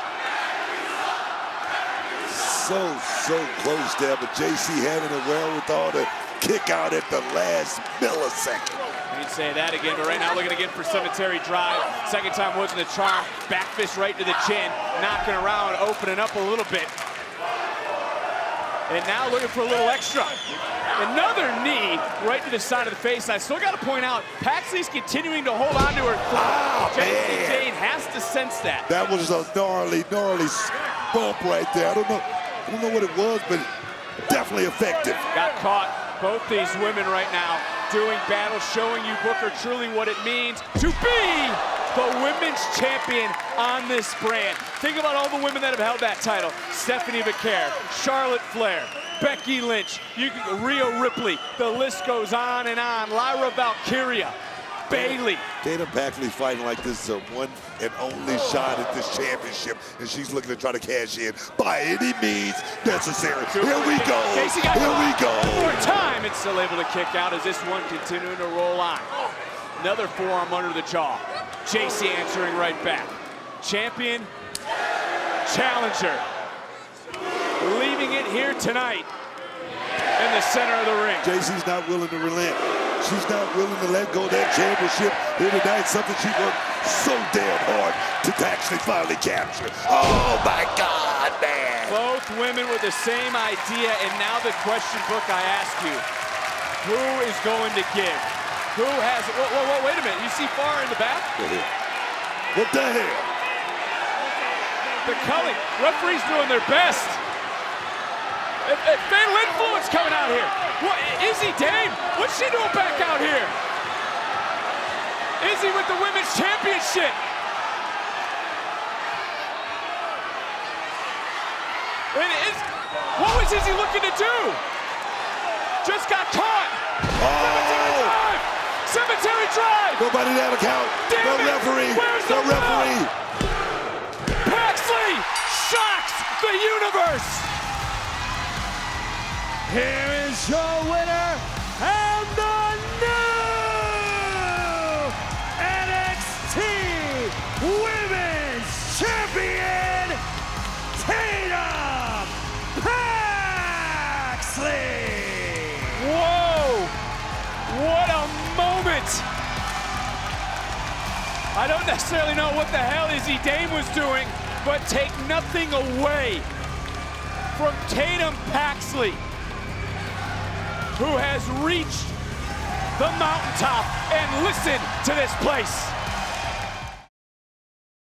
So close there, but JC having the wherewithal to kick out at the last millisecond. You'd say that again, but right now looking again for cemetery drive. Second time wasn't a charm. Back fist right to the chin, knocking around, opening up a little bit. And now looking for a little extra. Another knee right to the side of the face. I still got to point out, Paxley's continuing to hold on to her throat. JC Jane has to sense that. That was a gnarly bump right there. I don't know what it was, but definitely effective. Got caught. Both these women right now doing battle, showing you, Booker, truly what it means to be the women's champion on this brand. Think about all the women that have held that title. Stephanie McCare, Charlotte Flair, Becky Lynch, Rhea Ripley, the list goes on and on. Lyra Valkyria, Bayley. Tatum Paxley fighting like this is her one and only shot at this championship, and she's looking to try to cash in by any means necessary. Here we go. Here we go. One more time, and still able to kick out as this one continuing to roll on. Another forearm under the jaw. JC answering right back. Champion, challenger. Leaving it here tonight in the center of the ring. JC's not willing to relent. She's not willing to let go of that championship here tonight, something she worked so damn hard to actually finally capture. Oh my God, man. Both women with the same idea, and now the question, Book, I ask you, who is going to give? Who has, whoa, wait a minute, you see far in the back? What the hell? The culling, referees doing their best. Fatal influence coming out here. What, Izzy Dame, what's she doing back out here? Izzy with the women's championship. What was Izzy looking to do? Just got caught. Oh. Cemetery drive. Nobody there to count. Damn no it. referee. Where's no the referee. Paxley shocks the universe. Here is your winner and the new NXT Women's Champion, Tatum Paxley. Whoa! What a moment! I don't necessarily know what the hell Izzy Dame was doing, but take nothing away from Tatum Paxley, who has reached the mountaintop, and listen to this place.